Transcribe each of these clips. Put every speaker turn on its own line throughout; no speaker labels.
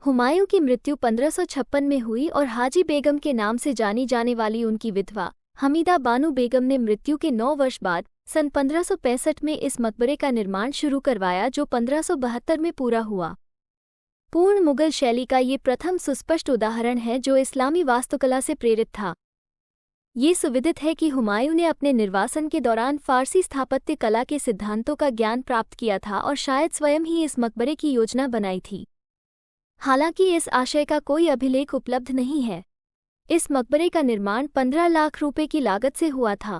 हुमायूं की मृत्यु 1556 में हुई और हाजी बेगम के नाम से जानी जाने वाली उनकी विधवा हमीदा बानो बेगम ने मृत्यु के 9 वर्ष बाद सन 1565 में इस मकबरे का निर्माण शुरू करवाया, जो 1572 में पूरा हुआ। पूर्ण मुगल शैली का ये प्रथम सुस्पष्ट उदाहरण है जो इस्लामी वास्तुकला से प्रेरित था। ये सुविदित है कि हुमायूं ने अपने निर्वासन के दौरान फारसी स्थापत्य कला के सिद्धांतों का ज्ञान प्राप्त किया था और शायद स्वयं ही इस मकबरे की योजना बनाई थी। हालांकि इस आशय का कोई अभिलेख उपलब्ध नहीं है। इस मकबरे का निर्माण 15 लाख रुपए की लागत से हुआ था।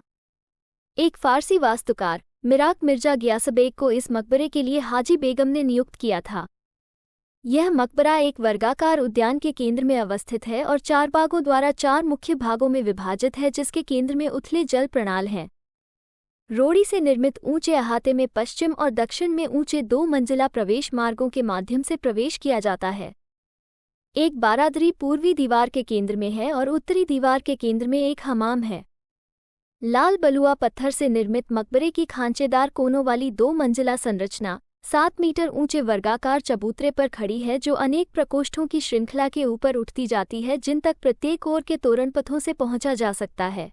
एक फारसी वास्तुकार मिराक मिर्जा गियासबेग को इस मकबरे के लिए हाजी बेगम ने नियुक्त किया था। यह मकबरा एक वर्गाकार उद्यान के केंद्र में अवस्थित है और 4 बागों द्वारा 4 मुख्य भागों में विभाजित है, जिसके केंद्र में उथले जल प्रणाल हैं। रोड़ी से निर्मित ऊंचे अहाते में पश्चिम और दक्षिण में ऊंचे 2 मंजिला प्रवेश मार्गों के माध्यम से प्रवेश किया जाता है। एक बारादरी पूर्वी दीवार के केंद्र में है और उत्तरी दीवार के केंद्र में एक हमाम है। लाल बलुआ पत्थर से निर्मित मकबरे की खांचेदार कोनों वाली 2 मंजिला संरचना 7 मीटर ऊंचे वर्गाकार चबूतरे पर खड़ी है, जो अनेक प्रकोष्ठों की श्रृंखला के ऊपर उठती जाती है, जिन तक प्रत्येक ओर के तोरण पथों से पहुंचा जा सकता है।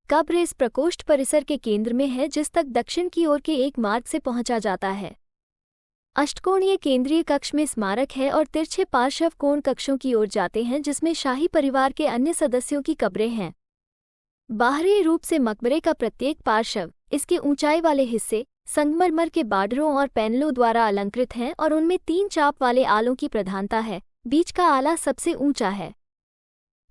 कब्र इस प्रकोष्ठ परिसर के केंद्र में है, जिस तक दक्षिण की ओर के एक मार्ग से पहुंचा जाता है। अष्टकोणीय केंद्रीय कक्ष में स्मारक है और तिरछे पार्श्व कोण कक्षों की ओर जाते हैं, जिसमें शाही परिवार के अन्य सदस्यों की कब्रें हैं। बाहरी रूप से मकबरे का प्रत्येक पार्श्व, इसके ऊंचाई वाले हिस्से संगमरमर के बार्डरों और पैनलों द्वारा अलंकृत हैं और उनमें 3 चाप वाले आलों की प्रधानता है। बीच का आला सबसे ऊंचा है।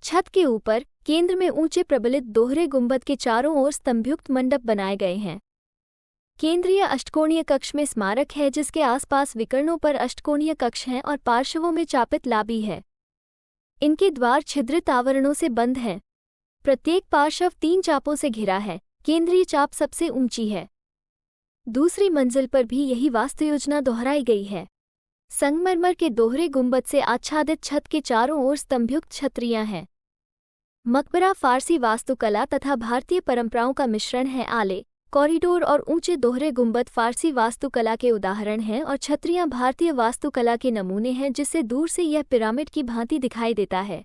छत के ऊपर केंद्र में ऊंचे प्रबलित दोहरे गुंबद के चारों ओर स्तंभयुक्त मंडप बनाए गए हैं। केंद्रीय अष्टकोणीय कक्ष में स्मारक है, जिसके आसपास विकर्णों पर अष्टकोणीय कक्ष हैं और पार्श्वों में चापित लाबी है। इनके द्वार छिद्रित आवरणों से बंद हैं। प्रत्येक पार्श्व 3 चापों से घिरा है। केंद्रीय चाप सबसे ऊंची है। दूसरी मंजिल पर भी यही वास्तुयोजना दोहराई गई है। संगमरमर के दोहरे गुंबद से आच्छादित छत के चारों ओर स्तंभयुक्त छतरियां हैं। मकबरा फारसी वास्तुकला तथा भारतीय परंपराओं का मिश्रण है। आले, कॉरिडोर और ऊंचे दोहरे गुंबद फारसी वास्तुकला के उदाहरण हैं और छतरियां भारतीय वास्तुकला के नमूने हैं, जिससे दूर से यह पिरामिड की भांति दिखाई देता है।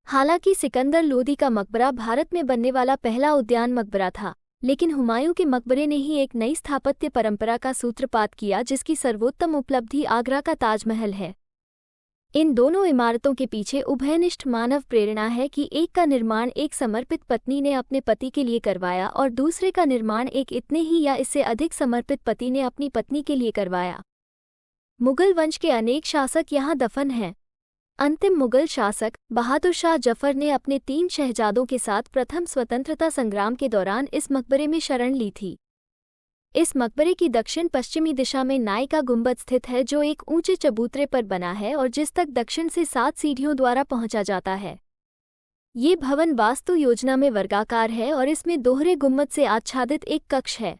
हालांकि सिकंदर लोदी का मकबरा भारत में बनने वाला पहला उद्यान मकबरा था, लेकिन हुमायूं के मकबरे ने ही एक नई स्थापत्य परंपरा का सूत्रपात किया, जिसकी सर्वोत्तम उपलब्धि आगरा का ताजमहल है। इन दोनों इमारतों के पीछे उभयनिष्ठ मानव प्रेरणा है कि एक का निर्माण एक समर्पित पत्नी ने अपने पति के लिए करवाया और दूसरे का निर्माण एक इतने ही या इससे अधिक समर्पित पति ने अपनी पत्नी के लिए करवाया। मुगल वंश के अनेक शासक यहाँ दफन हैं। अंतिम मुगल शासक बहादुर शाह जफर ने अपने 3 शहजादों के साथ प्रथम स्वतंत्रता संग्राम के दौरान इस मकबरे में शरण ली थी। इस मकबरे की दक्षिण पश्चिमी दिशा में नाई का गुंबद स्थित है, जो एक ऊंचे चबूतरे पर बना है और जिस तक दक्षिण से 7 सीढ़ियों द्वारा पहुंचा जाता है। ये भवन वास्तु योजना में वर्गाकार है और इसमें दोहरे गुंबद से आच्छादित एक कक्ष है।